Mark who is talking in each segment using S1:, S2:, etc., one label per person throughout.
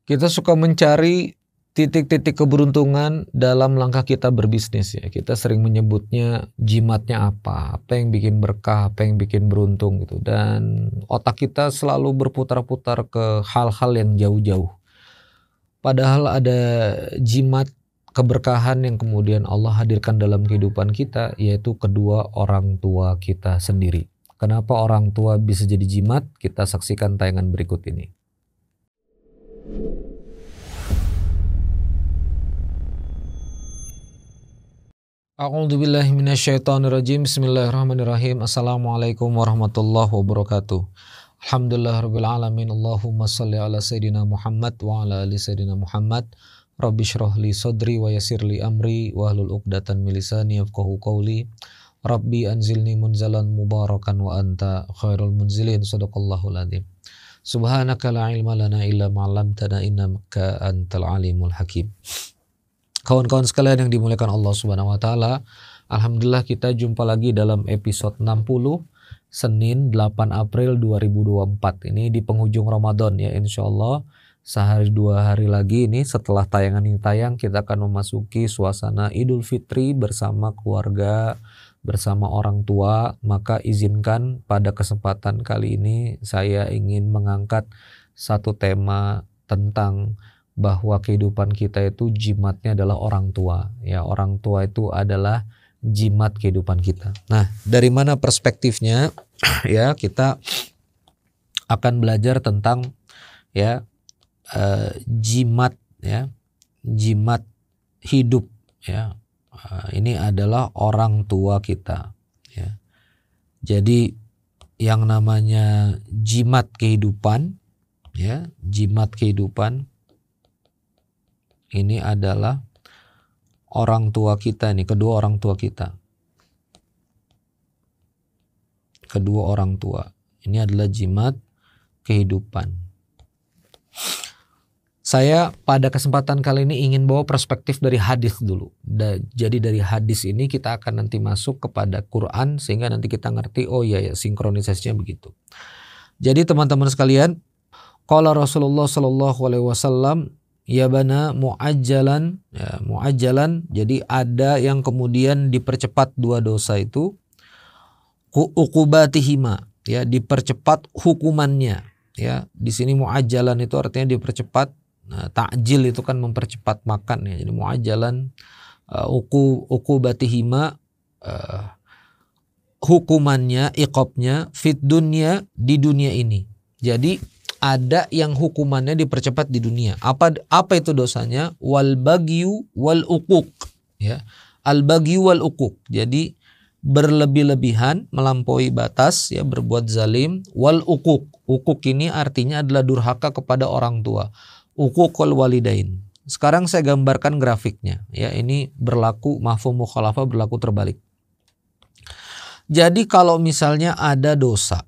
S1: Kita suka mencari titik-titik keberuntungan dalam langkah kita berbisnis ya. Kita sering menyebutnya jimatnya apa yang bikin berkah, apa yang bikin beruntung gitu. Dan otak kita selalu berputar-putar ke hal-hal yang jauh-jauh. Padahal ada jimat keberkahan yang kemudian Allah hadirkan dalam kehidupan kita, yaitu kedua orang tua kita sendiri. Kenapa orang tua bisa jadi jimat? Kita saksikan tayangan berikut ini. A'udzubillahi minasyaitonirrajim. Bismillahirrahmanirrahim. Assalamualaikum warahmatullahi wabarakatuh. Alhamdulillahirabbil alamin. Allahumma shalli ala sayidina Muhammad wa ala ali sayidina Muhammad. Rabbi shrah li sadri wa yassir li amri wahlul 'uqdatam min lisani yafqahu qawli. Rabbi anzilni munzalan mubarakan wa anta khairul munzilin. Shadaqallahul adzim. Subhanaka la ilma lana illa ma 'allamtana innaka antal alimul hakim. Kawan-kawan sekalian yang dimuliakan Allah Subhanahu wa taala, alhamdulillah kita jumpa lagi dalam episode 60 Senin 8 April 2024. Ini di penghujung Ramadan ya, insyaallah sehari dua hari lagi ini setelah tayangan ini tayang kita akan memasuki suasana Idul Fitri bersama keluarga, bersama orang tua. Maka izinkan pada kesempatan kali ini saya ingin mengangkat satu tema tentang bahwa kehidupan kita itu jimatnya adalah orang tua. Ya, orang tua itu adalah jimat kehidupan kita. Nah, dari mana perspektifnya? Ya, kita akan belajar tentang ya jimat ya, jimat hidup ya. Ini adalah orang tua kita ya. Jadi yang namanya jimat kehidupan ya, jimat kehidupan ini adalah orang tua kita nih, kedua orang tua kita. Kedua orang tua. Ini adalah jimat kehidupan. Saya pada kesempatan kali ini ingin bawa perspektif dari hadis dulu. Jadi dari hadis ini kita akan nanti masuk kepada Quran sehingga nanti kita ngerti, oh iya ya sinkronisasinya begitu. Jadi teman-teman sekalian, qala Rasulullah sallallahu alaihi wasallam, ya bana mu'ajjalan ya, mu'ajjalan. Jadi ada yang kemudian dipercepat dua dosa itu, uqubatihima ya, dipercepat hukumannya ya. Di sini mu'ajjalan itu artinya dipercepat. Nah, ta'jil itu kan mempercepat makan ya. Jadi mu'ajjalan uqubatihima hukumannya, iqabnya fit dunya, di dunia ini. Jadi ada yang hukumannya dipercepat di dunia. Apa itu dosanya? Wal bagyu wal uquq ya. Al bagyu wal uquq. Jadi berlebih-lebihan, melampaui batas ya, berbuat zalim. Wal uquq. Uquq ini artinya adalah durhaka kepada orang tua. Uququl walidain. Sekarang saya gambarkan grafiknya ya. Ini berlaku mafhum mukhalafah, berlaku terbalik. Jadi kalau misalnya ada dosa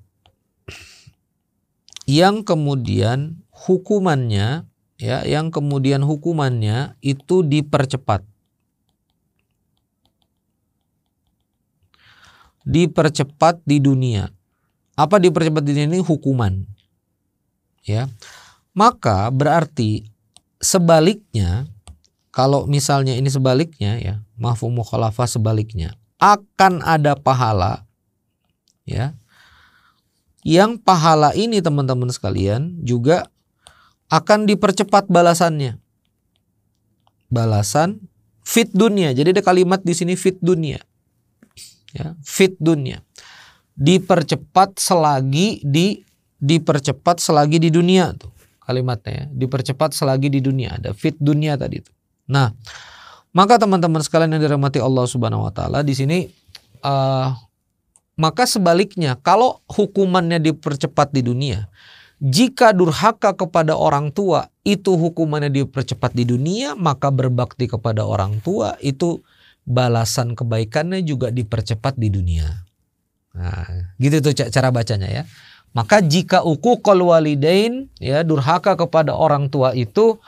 S1: yang kemudian hukumannya ya, yang kemudian hukumannya itu dipercepat. Dipercepat di dunia. Apa dipercepat di dunia ini? Hukuman. Ya. Maka berarti sebaliknya, kalau misalnya ini sebaliknya ya, mafhum mukhalafah sebaliknya, akan ada pahala ya. Yang pahala ini teman-teman sekalian juga akan dipercepat balasannya. Balasan fit dunia. Jadi ada kalimat di sini fit dunia. Ya, fit dunia. Dipercepat selagi di dunia tuh kalimatnya ya. Dipercepat selagi di dunia. Ada fit dunia tadi itu. Nah, maka teman-teman sekalian yang dirahmati Allah Subhanahu wa taala, di sini maka sebaliknya, kalau hukumannya dipercepat di dunia, jika durhaka kepada orang tua itu hukumannya dipercepat di dunia, maka berbakti kepada orang tua itu balasan kebaikannya juga dipercepat di dunia. Nah, gitu tuh cara bacanya ya. Maka jika uququl walidain ya, durhaka kepada orang tua itu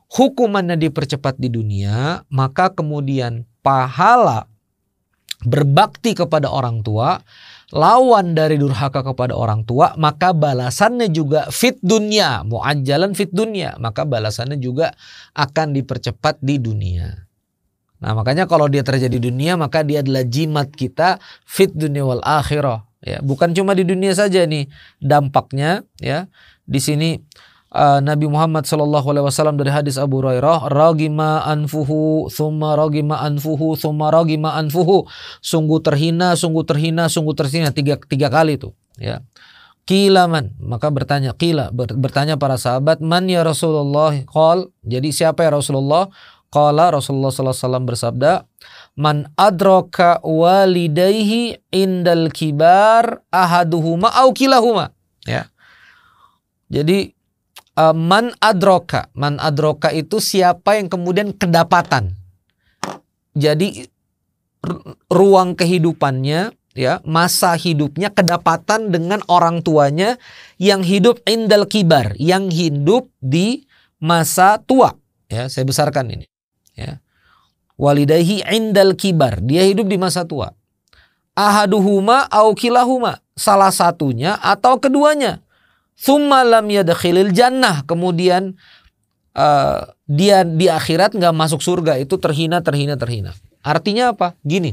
S1: hukumannya dipercepat di dunia, maka kemudian pahala berbakti kepada orang tua lawan dari durhaka kepada orang tua, maka balasannya juga fit dunya, muajjalan fit dunya, maka balasannya juga akan dipercepat di dunia. Nah, makanya kalau dia terjadi di dunia, maka dia adalah jimat kita fit dunya wal akhirah. Ya, bukan cuma di dunia saja nih dampaknya. Ya, di sini Nabi Muhammad SAW dari hadis Abu Hurairah, ragima anfuhu, thumma ragima anfuhu, thumma ragima anfuhu. Sungguh terhina, sungguh terhina, sungguh terhina, tiga kali itu. Ya. Qila man, maka bertanya para sahabat, man ya Rasulullah? Qal, jadi siapa ya Rasulullah? Qala, Rasulullah SAW bersabda, man adraka walidayhi indal kibar ahaduhuma au kilahuma. Ya. Jadi man adroka itu siapa yang kemudian kedapatan. Jadi ruang kehidupannya, ya, masa hidupnya kedapatan dengan orang tuanya yang hidup indal kibar, yang hidup di masa tua. Ya, saya besarkan ini. Ya. Walidayhi indal kibar, dia hidup di masa tua. Ahaduhuma au kilahuma, salah satunya atau keduanya. Tsumma lam yadkhilil jannah, kemudian dia di akhirat nggak masuk surga, itu terhina. Artinya apa? Gini,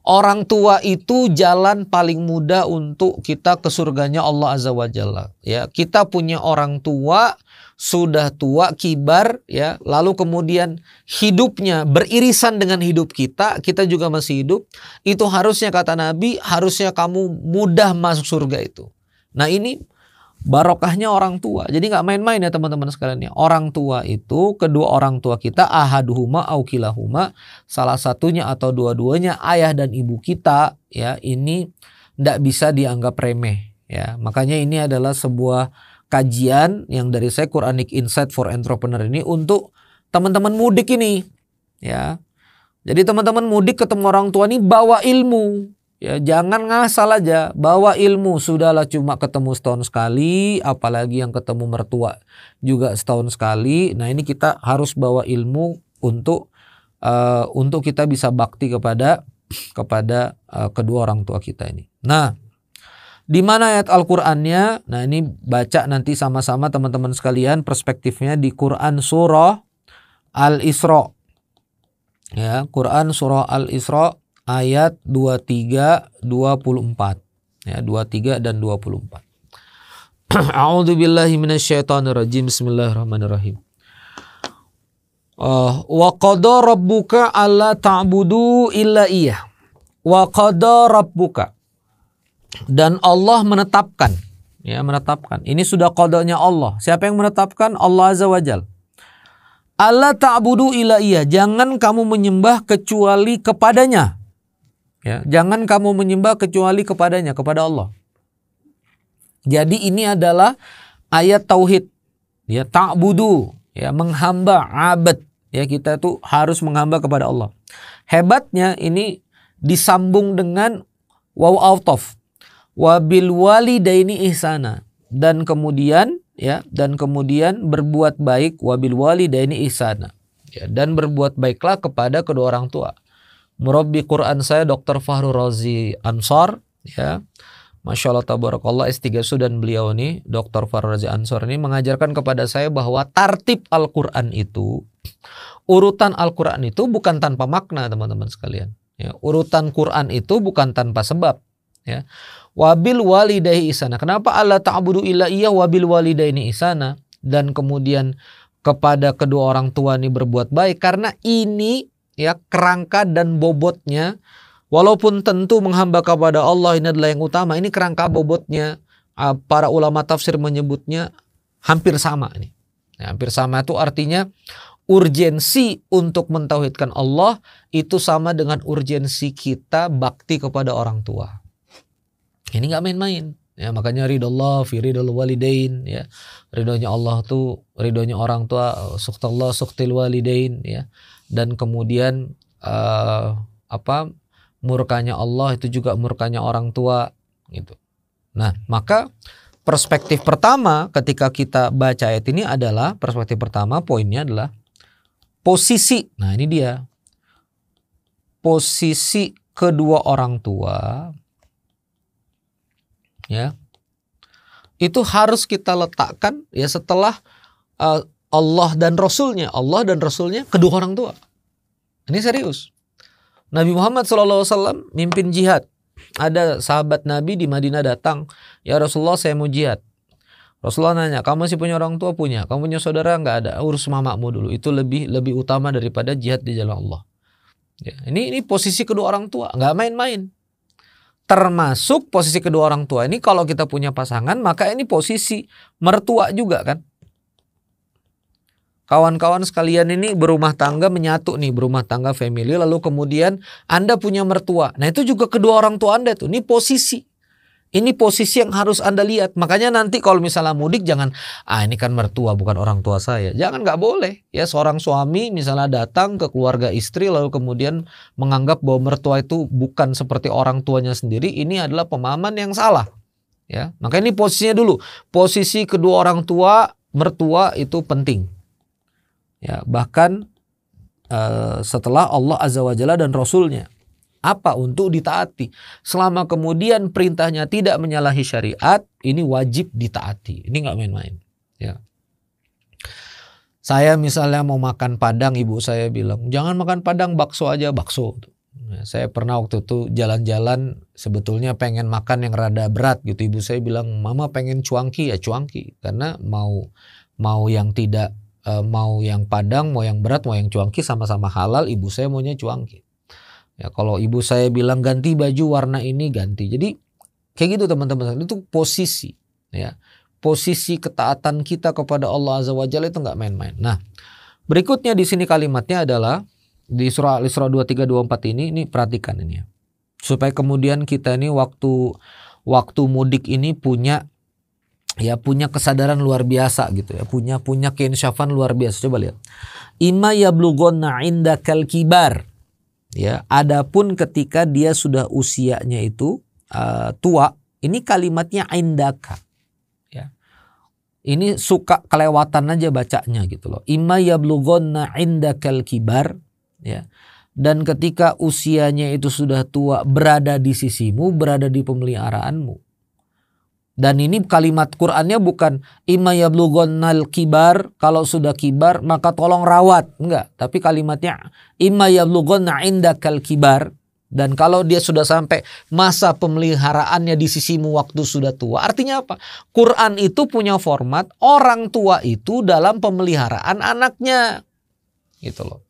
S1: orang tua itu jalan paling mudah untuk kita ke surganya Allah Azza wa Jalla. Ya, kita punya orang tua sudah tua kibar, ya, lalu kemudian hidupnya beririsan dengan hidup kita juga masih hidup. Itu harusnya, kata Nabi, harusnya kamu mudah masuk surga itu. Nah, ini barokahnya orang tua. Jadi nggak main-main ya teman-teman sekalian ya. Orang tua itu, kedua orang tua kita, ahaduhuma au kilahuma, salah satunya atau dua-duanya ayah dan ibu kita, ya, ini nggak bisa dianggap remeh, ya. Makanya ini adalah sebuah kajian yang dari saya, Quranic Insight for Entrepreneur, ini untuk teman-teman mudik ini, ya. Jadi teman-teman mudik ketemu orang tua ini bawa ilmu. Ya, jangan ngasal aja, bawa ilmu. Sudahlah cuma ketemu setahun sekali, apalagi yang ketemu mertua juga setahun sekali. Nah, ini kita harus bawa ilmu untuk kita bisa bakti kepada kedua orang tua kita ini. Nah, di mana ayat Al-Qur'annya? Nah, ini baca nanti sama-sama teman-teman sekalian perspektifnya di Quran surah Al-Isra. Ya, Quran surah Al-Isra ayat 23, 24. Ya, 23 dan 24. A'udzu billahi minasyaitonir rajim. Bismillahirrahmanirrahim. Wa qada rabbuka alla ta'budu illa iyyah. Wa qada rabbuka. Dan Allah menetapkan, ya, menetapkan. Ini sudah qadanya Allah. Siapa yang menetapkan? Allah Azza wa Jalla. Alla ta'budu illa iyyah. Jangan kamu menyembah kecuali kepadanya. Ya, jangan kamu menyembah kecuali kepadanya, kepada Allah. Jadi ini adalah ayat tauhid. Ya, ta'budu, ya, menghamba, abad. Ya, kita tuh harus menghamba kepada Allah. Hebatnya ini disambung dengan waw autof. Wabil walidaini ihsana. Dan kemudian berbuat baik, wabil walidaini ihsana. Ya, dan berbuat baiklah kepada kedua orang tua. Murabbi Quran saya Dr. Fahru Razi Ansor, ya, Masya Allah tabarakallah, S3 Sudan beliau ini, Dr. Fahru Razi Ansor ini mengajarkan kepada saya bahwa tartib Al-Quran itu, urutan Al-Quran itu bukan tanpa makna teman-teman sekalian. Ya, urutan Quran itu bukan tanpa sebab. Ya. Wabil walidayhi ihsana. Kenapa alla ta'budu illa iyyah wabil walidaini ihsana? Dan kemudian kepada kedua orang tua ini berbuat baik, karena ini, ya, kerangka dan bobotnya, walaupun tentu menghamba kepada Allah ini adalah yang utama, ini kerangka bobotnya para ulama tafsir menyebutnya hampir sama ini. Ya, hampir sama itu artinya urgensi untuk mentauhidkan Allah itu sama dengan urgensi kita bakti kepada orang tua. Ini nggak main-main. Ya, makanya ridallah fi ridal walidain, ya. Ridhonya Allah tuh ridhonya orang tua, sukhtallah sukhtil walidain, ya. Dan kemudian murkanya Allah itu juga murkanya orang tua gitu. Nah, maka perspektif pertama ketika kita baca ayat ini adalah, perspektif pertama poinnya adalah posisi. Nah, ini dia. Posisi kedua orang tua ya. Itu harus kita letakkan ya setelah Allah dan Rasulnya kedua orang tua. Ini serius. Nabi Muhammad SAW mimpin jihad. Ada sahabat Nabi di Madinah datang, ya Rasulullah saya mau jihad. Rasulullah nanya, kamu masih punya orang tua? Punya. Kamu punya saudara? Nggak ada. Urus mamamu dulu. Itu lebih utama daripada jihad di jalan Allah. Ya, ini posisi kedua orang tua, nggak main-main. Termasuk posisi kedua orang tua ini kalau kita punya pasangan, maka ini posisi mertua juga kan. Kawan-kawan sekalian ini berumah tangga menyatu nih, berumah tangga family, lalu kemudian Anda punya mertua. Nah itu juga kedua orang tua Anda tuh, ini posisi. Ini posisi yang harus Anda lihat. Makanya nanti kalau misalnya mudik jangan, ini kan mertua bukan orang tua saya. Jangan, nggak boleh. Ya seorang suami misalnya datang ke keluarga istri lalu kemudian menganggap bahwa mertua itu bukan seperti orang tuanya sendiri. Ini adalah pemahaman yang salah. Ya, maka ini posisinya dulu. Posisi kedua orang tua, mertua itu penting. Ya, bahkan setelah Allah Azza wa Jalla dan Rasulnya. Apa? Untuk ditaati. Selama kemudian perintahnya tidak menyalahi syariat, ini wajib ditaati. Ini nggak main-main. Ya. Saya misalnya mau makan padang, ibu saya bilang, jangan makan padang, bakso aja, bakso. Ya, saya pernah waktu itu jalan-jalan, sebetulnya pengen makan yang rada berat gitu. Ibu saya bilang, mama pengen cuangki, ya cuangki. Karena mau yang tidak, mau yang padang, mau yang berat, mau yang cuangki sama-sama halal, ibu saya maunya cuangki. Ya, kalau ibu saya bilang ganti baju warna ini, ganti. Jadi kayak gitu teman-teman. Itu posisi. Ya, posisi ketaatan kita kepada Allah Azza wa Jalla itu nggak main-main. Nah, berikutnya di sini kalimatnya adalah di surah Al-Isra 23-24 ini perhatikan ini ya. Supaya kemudian kita ini waktu mudik ini punya kesadaran luar biasa gitu ya. Punya keinsyafan luar biasa. Coba lihat. Imma yablughanna indakal kibar. Ya, adapun ketika dia sudah usianya itu tua, ini kalimatnya indaka. Ya. Ini suka kelewatan aja bacanya gitu loh. Imma yablughanna indakal kibar, ya. Dan ketika usianya itu sudah tua, berada di sisimu, berada di pemeliharaanmu. Dan ini kalimat Qur'annya bukan imma yablughannal kibar, kalau sudah kibar maka tolong rawat, enggak. Tapi kalimatnya imma yablughanna indakal kibar, dan kalau dia sudah sampai masa pemeliharaannya di sisimu waktu sudah tua. Artinya apa? Quran itu punya format orang tua itu dalam pemeliharaan anaknya. Gitu loh.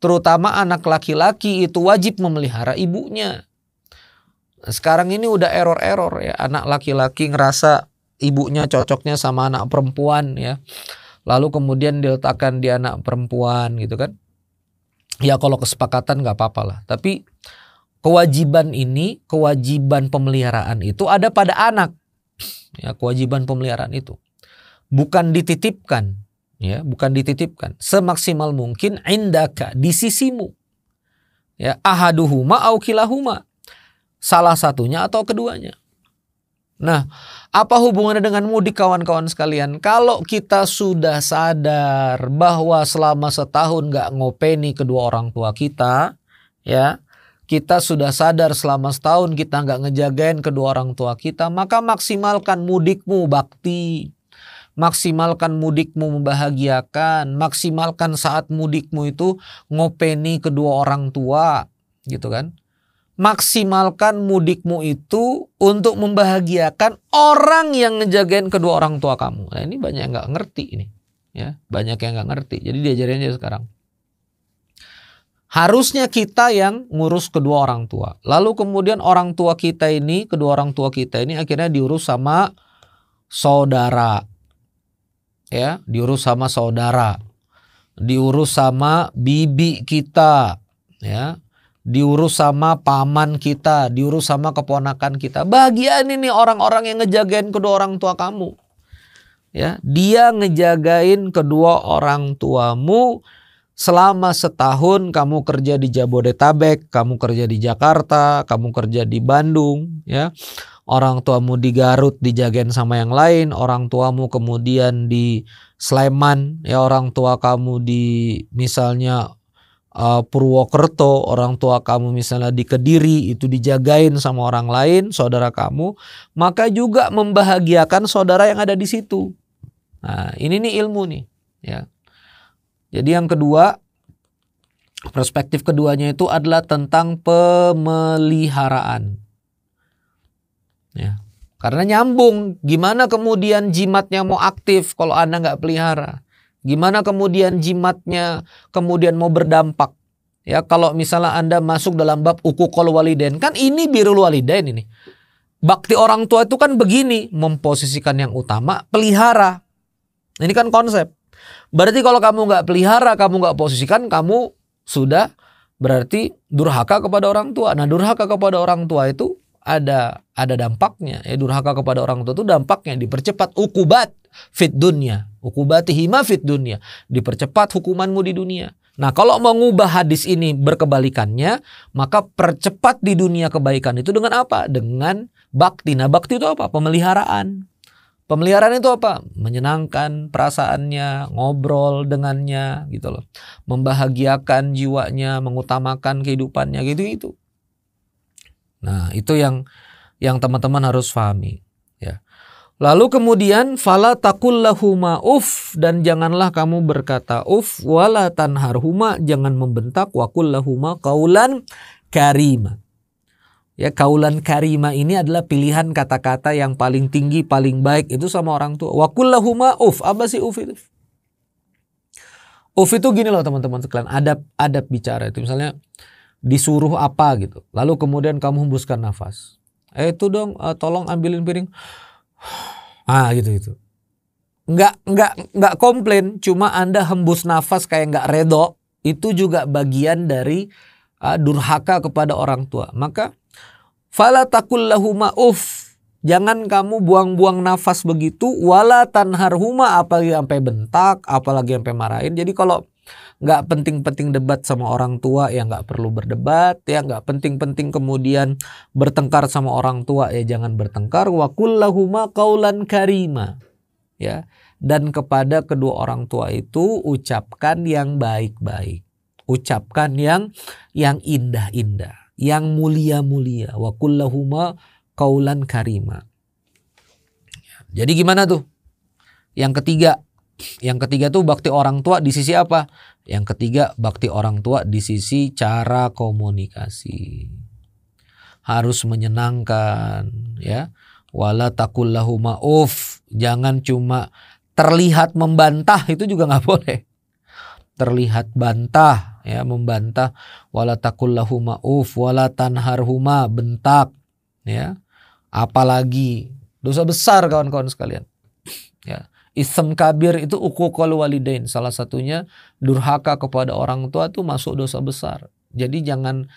S1: Terutama anak laki-laki itu wajib memelihara ibunya. Sekarang ini udah error ya, anak laki-laki ngerasa ibunya cocoknya sama anak perempuan ya, lalu kemudian diletakkan di anak perempuan gitu kan. Ya kalau kesepakatan nggak apa-apa lah, tapi kewajiban pemeliharaan itu ada pada anak ya, kewajiban pemeliharaan itu bukan dititipkan ya, semaksimal mungkin indaka, di sisimu ya, ahaduhuma au kilahuma, salah satunya atau keduanya. Nah, apa hubungannya dengan mudik kawan-kawan sekalian? Kalau kita sudah sadar bahwa selama setahun gak ngopeni kedua orang tua kita, ya, kita sudah sadar selama setahun kita gak ngejagain kedua orang tua kita, maka maksimalkan mudikmu bakti, maksimalkan mudikmu membahagiakan, maksimalkan saat mudikmu itu ngopeni kedua orang tua, gitu kan? Maksimalkan mudikmu itu untuk membahagiakan orang yang ngejagain kedua orang tua kamu. Nah ini banyak yang nggak ngerti ini, ya banyak yang nggak ngerti. Jadi diajarin aja sekarang. Harusnya kita yang ngurus kedua orang tua. Lalu kemudian kedua orang tua kita ini akhirnya diurus sama saudara, ya diurus sama saudara, diurus sama bibi kita, ya. Diurus sama paman kita, diurus sama keponakan kita. Bahagian ini orang-orang yang ngejagain kedua orang tua kamu. Ya, dia ngejagain kedua orang tuamu selama setahun. Kamu kerja di Jabodetabek, kamu kerja di Jakarta, kamu kerja di Bandung, ya. Orang tuamu di Garut dijagain sama yang lain, orang tuamu kemudian di Sleman, ya orang tua kamu di misalnya Purwokerto, orang tua kamu misalnya di Kediri, itu dijagain sama orang lain, saudara kamu, maka juga membahagiakan saudara yang ada di situ. Nah, ini nih ilmu nih, ya. Jadi yang kedua, perspektif keduanya itu adalah tentang pemeliharaan. Ya. Karena nyambung, gimana kemudian jimatnya mau aktif kalau Anda nggak pelihara? Gimana kemudian jimatnya kemudian mau berdampak? Ya, kalau misalnya Anda masuk dalam bab uququl walidain, kan ini birrul walidain ini. Bakti orang tua itu kan begini, memposisikan yang utama, pelihara. Ini kan konsep. Berarti kalau kamu nggak pelihara, kamu nggak posisikan, kamu sudah berarti durhaka kepada orang tua. Nah, durhaka kepada orang tua itu ada dampaknya. Ya, durhaka kepada orang tua itu dampaknya dipercepat uqubat fit dunya, uqubatihima fit dunya, dipercepat hukumanmu di dunia. Nah, kalau mengubah hadis ini berkebalikannya, maka percepat di dunia kebaikan itu dengan apa? Dengan bakti. Nah, bakti itu apa? Pemeliharaan. Pemeliharaan itu apa? Menyenangkan perasaannya, ngobrol dengannya, gitu loh. Membahagiakan jiwanya, mengutamakan kehidupannya, gitu-gitu. Nah, itu yang teman-teman harus pahami, ya. Lalu kemudian fala taqul lahuma uff, dan janganlah kamu berkata uff, wala tanharhuma, jangan membentak, wa qul lahuma qaulan karima. Ya, qaulan karima ini adalah pilihan kata-kata yang paling tinggi, paling baik itu sama orang tua. Wa qul lahuma uff. Apa sih uff itu? Uff itu gini loh teman-teman sekalian, adab bicara itu misalnya disuruh apa gitu, lalu kemudian kamu hembuskan nafas. Itu dong, tolong ambilin piring. Gitu. Nggak komplain, cuma Anda hembus nafas kayak nggak redo, itu juga bagian dari durhaka kepada orang tua. Maka fala taqul lahuma uff, jangan kamu buang-buang nafas begitu, wala tanharhuma, apalagi sampai bentak, apalagi sampai marahin. Jadi kalau nggak penting-penting debat sama orang tua, ya nggak perlu berdebat, ya nggak penting-penting kemudian bertengkar sama orang tua, ya jangan bertengkar. Wa qul lahuma qaulan karima, ya. Dan kepada kedua orang tua itu ucapkan yang baik-baik, ucapkan yang indah-indah, yang mulia-mulia. Wa qul lahuma qaulan karima. Jadi gimana tuh? Yang ketiga tuh bakti orang tua di sisi apa? Yang ketiga, bakti orang tua di sisi cara komunikasi. Harus menyenangkan, ya. Wala taqul lahuma uff, jangan cuma terlihat membantah, itu juga nggak boleh. Terlihat bantah, ya, membantah. Wala taqul lahuma uff, wala tanharhuma, bentak, ya. Apalagi dosa besar kawan-kawan sekalian, ya. Ism kabir itu uququl walidain. Salah satunya durhaka kepada orang tua itu masuk dosa besar. Jadi jangan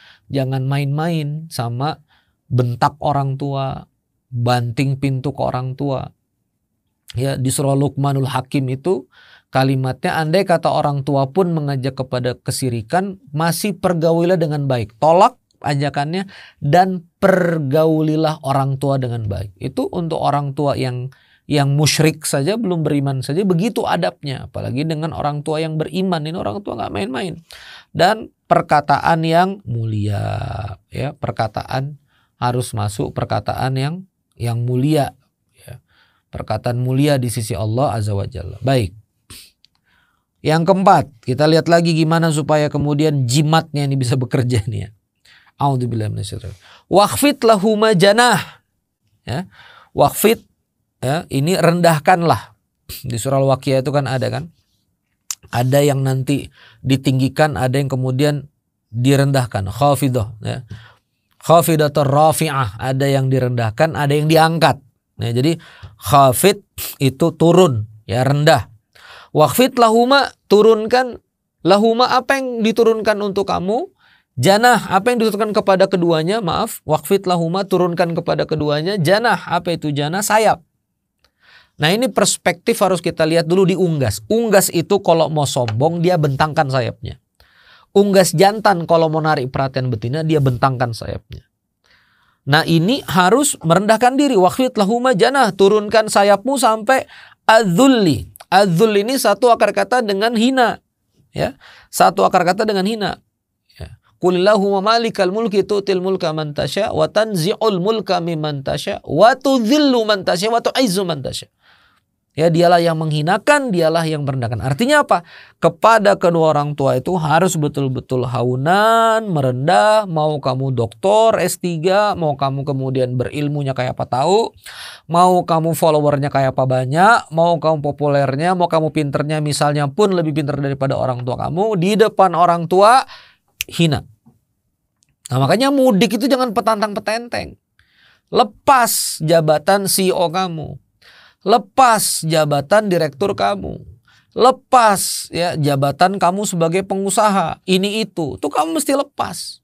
S1: main-main sama bentak orang tua, banting pintu ke orang tua. Ya, di surah Luqmanul Hakim itu kalimatnya, andai kata orang tua pun mengajak kepada kesirikan, masih pergaulilah dengan baik. Tolak ajakannya dan pergaulilah orang tua dengan baik. Itu untuk orang tua yang musyrik saja, belum beriman saja begitu adabnya, apalagi dengan orang tua yang beriman. Ini orang tua nggak main-main. Dan perkataan yang mulia, ya, perkataan harus masuk perkataan yang mulia, ya. Perkataan mulia di sisi Allah Azza wa Jalla. Baik. Yang keempat, kita lihat lagi gimana supaya kemudian jimatnya ini bisa bekerja nih, ya. A'udzubillahi minasyaitonir rajim. Waqfid lahuma janah, ya. Waqfid, ya, ini rendahkanlah. Di surah Al-Waqiah itu kan ada yang nanti ditinggikan, ada yang kemudian direndahkan. Khafidah, ya. Khafidatur rafi'ah, ada yang direndahkan, ada yang diangkat. Nah, jadi khafid itu turun, ya, rendah. Waqfid lahuma, turunkan. Lahuma, apa yang diturunkan untuk kamu? Janah, apa yang diturunkan kepada keduanya? Maaf, waqfid lahuma, turunkan kepada keduanya. Janah, apa itu janah? Sayap. Nah, ini perspektif harus kita lihat dulu di unggas. Unggas itu kalau mau sombong dia bentangkan sayapnya. Unggas jantan kalau mau narik perhatian betina dia bentangkan sayapnya. Nah, ini harus merendahkan diri. Waqfid lahuma janah, turunkan sayapmu sampai adzulli. Adzul ini satu akar kata dengan hina, ya. Satu akar kata dengan hina. Qulillahumma malikal mulki tu'til mulka man tasya wa tanzi'ul mulka mimman tasya wa tudhillu man tasya wa tu'izzu man tasya. Ya, dialah yang menghinakan, dialah yang merendahkan. Artinya apa? Kepada kedua orang tua itu harus betul-betul haunan, merendah. Mau kamu doktor S3, mau kamu kemudian berilmunya kayak apa tahu, mau kamu followernya kayak apa banyak, mau kamu populernya, mau kamu pinternya misalnya pun lebih pinter daripada orang tua kamu, di depan orang tua hina. Nah, makanya mudik itu jangan petantang-petenteng. Lepas jabatan CEO kamu. Lepas jabatan direktur kamu. Lepas ya jabatan kamu sebagai pengusaha. Ini itu. Tuh kamu mesti lepas.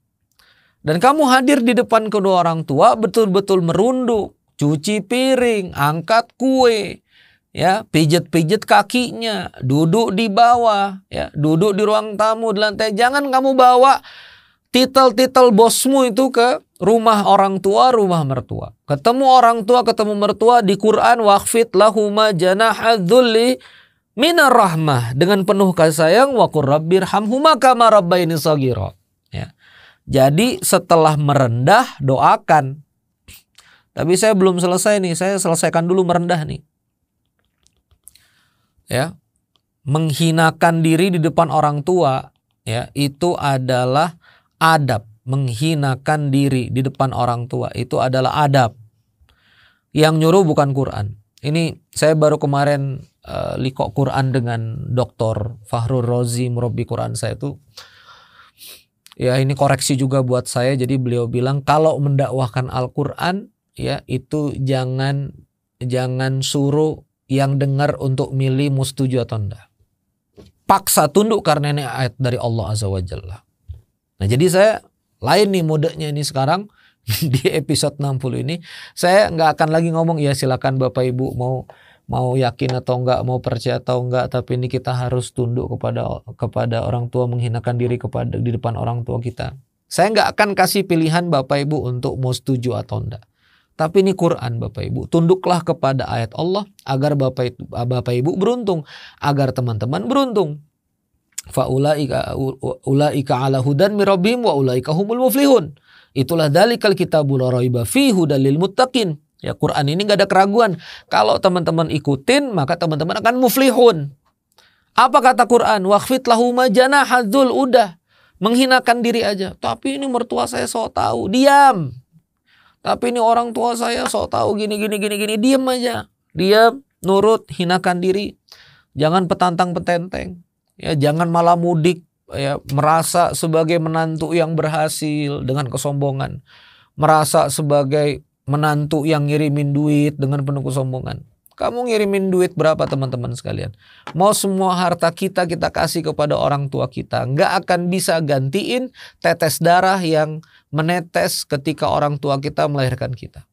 S1: Dan kamu hadir di depan kedua orang tua betul-betul merunduk. Cuci piring. Angkat kue. Ya, pijet-pijet kakinya. Duduk di bawah. Ya, duduk di ruang tamu di lantai. Jangan kamu bawa titel-titel bosmu itu ke rumah orang tua, rumah mertua. Ketemu orang tua, ketemu mertua di Quran, waqfid lahuma janaha dzulli minar rahmah, dengan penuh kasih sayang, wa qur rabbirhamhuma kama rabbayani shaghira. Ya. Jadi setelah merendah doakan. Tapi saya belum selesai nih, saya selesaikan dulu merendah nih. Ya. Menghinakan diri di depan orang tua, ya, itu adalah adab. Menghinakan diri di depan orang tua itu adalah adab. Yang nyuruh bukan Quran. Ini saya baru kemarin liqo Quran dengan Dr. Fahrul Razi, murabbi Quran saya itu. Ya, ini koreksi juga buat saya. Jadi beliau bilang kalau mendakwahkan Al-Quran, ya, itu jangan suruh yang dengar untuk milih mau setuju atau enggak. Paksa tunduk karena ini ayat dari Allah Azza wa Jalla. Nah, jadi saya lain nih modenya ini sekarang di episode 60 ini. Saya nggak akan lagi ngomong ya silakan Bapak Ibu mau yakin atau enggak, mau percaya atau enggak, tapi ini kita harus tunduk kepada orang tua, menghinakan diri di depan orang tua kita. Saya nggak akan kasih pilihan Bapak Ibu untuk mau setuju atau enggak. Tapi ini Quran Bapak Ibu. Tunduklah kepada ayat Allah agar Bapak Ibu beruntung, agar teman-teman beruntung. Faulaika ala hudan mir rabbihim wa ulaika humul muflihun. Itulah dalikal kitabul la raiba fihi hudal lil muttaqin. Ya, Quran ini enggak ada keraguan. Kalau teman-teman ikutin, maka teman-teman akan muflihun. Apa kata Quran? Waqfid lahuma janaha dzul, udah. Menghinakan diri aja. Tapi ini mertua saya sok tahu, diam. Tapi ini orang tua saya sok tahu gini, diam aja. Diam, nurut, hinakan diri. Jangan petantang-petenteng. Ya, jangan malah mudik, ya, merasa sebagai menantu yang berhasil dengan kesombongan, merasa sebagai menantu yang ngirimin duit dengan penuh kesombongan. Kamu ngirimin duit berapa teman-teman sekalian? Mau semua harta kita kasih kepada orang tua kita, nggak akan bisa gantiin tetes darah yang menetes ketika orang tua kita melahirkan kita.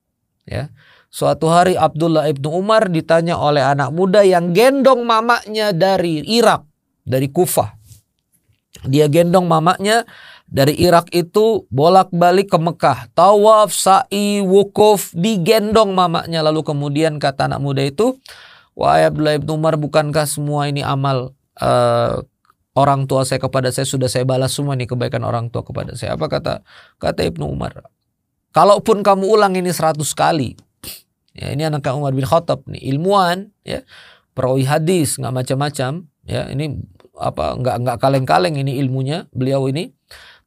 S1: Ya. Suatu hari Abdullah ibnu Umar ditanya oleh anak muda yang gendong mamanya dari Irak, dari Kufah. Dia gendong mamanya dari Irak itu bolak-balik ke Mekah. Tawaf, sa'i, wukuf, digendong mamanya. Lalu kemudian kata anak muda itu, wahai Abdullah ibnu Umar, bukankah semua ini amal orang tua saya kepada saya, sudah saya balas semua nih kebaikan orang tua kepada saya. Apa kata Ibnu Umar? Kalaupun kamu ulang ini 100 kali. Ya, ini anak Umar bin Khattab nih, ilmuwan, ya, perawi hadis, nggak macam-macam, ya, ini nggak kaleng-kaleng ini ilmunya beliau ini.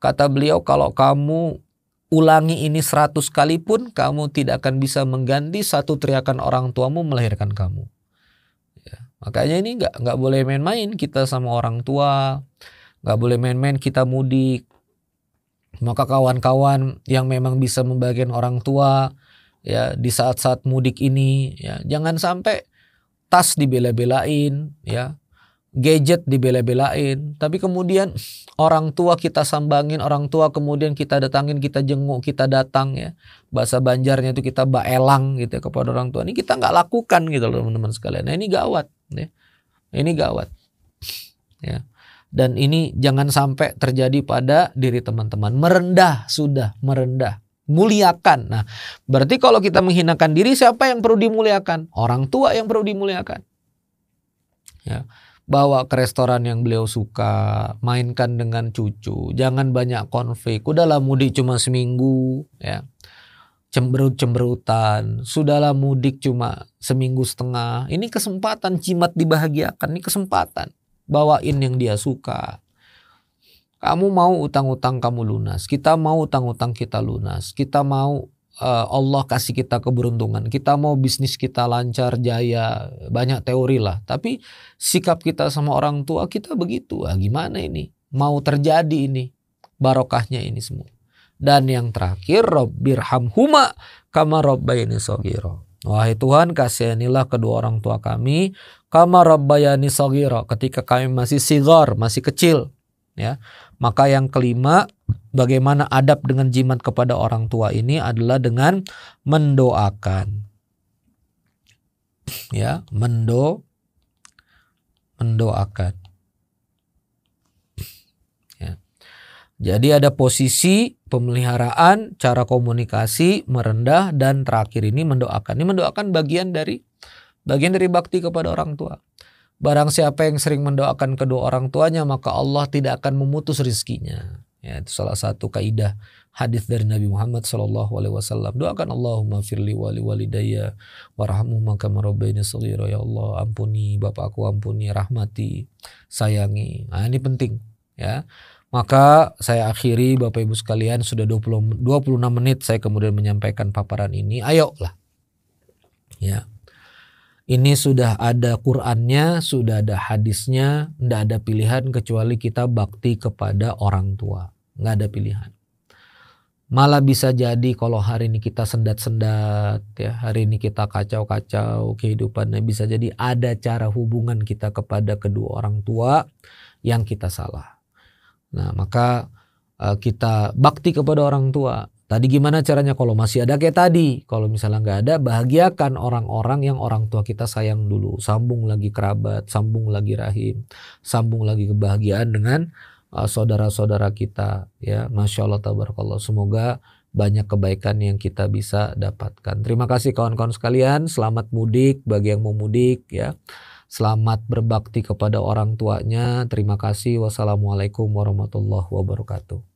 S1: Kata beliau, kalau kamu ulangi ini 100 kali pun kamu tidak akan bisa mengganti satu teriakan orang tuamu melahirkan kamu. Ya, makanya ini nggak boleh main-main kita sama orang tua, nggak boleh main-main kita mudik. Maka kawan-kawan yang memang bisa membagian orang tua, ya, di saat-saat mudik ini, ya, jangan sampai tas dibela-belain, ya, gadget dibela-belain, tapi kemudian orang tua kita sambangin, orang tua kemudian kita datangin, kita jenguk, kita datang, ya, bahasa Banjarnya itu kita baelang gitu ya, kepada orang tua. Ini kita nggak lakukan gitu loh teman-teman sekalian. Nah, ini gawat, ya. Ini gawat, ya. Dan ini jangan sampai terjadi pada diri teman-teman. Merendah, sudah merendah, muliakan. Nah, berarti kalau kita menghinakan diri, siapa yang perlu dimuliakan? Orang tua yang perlu dimuliakan, ya. bawa ke restoran yang beliau suka, mainkan dengan cucu, jangan banyak konflik. Udahlah mudik cuma seminggu, ya. Cemberut-cemberutan, sudahlah mudik cuma seminggu setengah. Ini kesempatan jimat dibahagiakan, ini kesempatan. Bawain yang dia suka. Kamu mau utang-utang kamu lunas, kita mau utang-utang kita lunas, kita mau Allah kasih kita keberuntungan, kita mau bisnis kita lancar, jaya, banyak teori lah. Tapi sikap kita sama orang tua kita begitu, gimana ini? Mau terjadi ini, barokahnya ini semua. Dan yang terakhir, Rabbirhamhuma kama rabbayani shaghira. Wahai Tuhan, kasihanilah kedua orang tua kami kama rabbayani shaghira, ketika kami masih sigar, masih kecil, ya. Maka yang kelima, bagaimana adab dengan jimat kepada orang tua ini adalah dengan mendoakan. Ya, mendoakan. Ya. Jadi ada posisi pemeliharaan, cara komunikasi, merendah, dan terakhir ini mendoakan. Ini mendoakan bagian dari bakti kepada orang tua. Barang siapa yang sering mendoakan kedua orang tuanya, maka Allah tidak akan memutus rizkinya. Ya, itu salah satu kaidah hadis dari Nabi Muhammad SAW. Doakan Allahumma firli wali walidayya warhamhuma kama rabbayani shaghira. Ya Allah, ampuni bapakku, ampuni, rahmati, sayangi. Nah, ini penting, ya. Maka saya akhiri, Bapak Ibu sekalian, sudah 26 menit saya kemudian menyampaikan paparan ini. Ayolah, ya. Ini sudah ada Qur'annya, sudah ada hadisnya, tidak ada pilihan kecuali kita bakti kepada orang tua. Nggak ada pilihan. Malah bisa jadi kalau hari ini kita sendat-sendat, ya, hari ini kita kacau-kacau kehidupannya, bisa jadi ada cara hubungan kita kepada kedua orang tua yang kita salah. Nah, maka kita bakti kepada orang tua. Tadi gimana caranya? Kalau masih ada kayak tadi, kalau misalnya nggak ada, bahagiakan orang-orang yang orang tua kita sayang dulu. Sambung lagi kerabat, sambung lagi rahim, sambung lagi kebahagiaan dengan saudara-saudara kita. Ya, Masya Allah, tabarakallah. Semoga banyak kebaikan yang kita bisa dapatkan. Terima kasih kawan-kawan sekalian. Selamat mudik bagi yang mau mudik, ya. Selamat berbakti kepada orang tuanya. Terima kasih. Wassalamualaikum warahmatullahi wabarakatuh.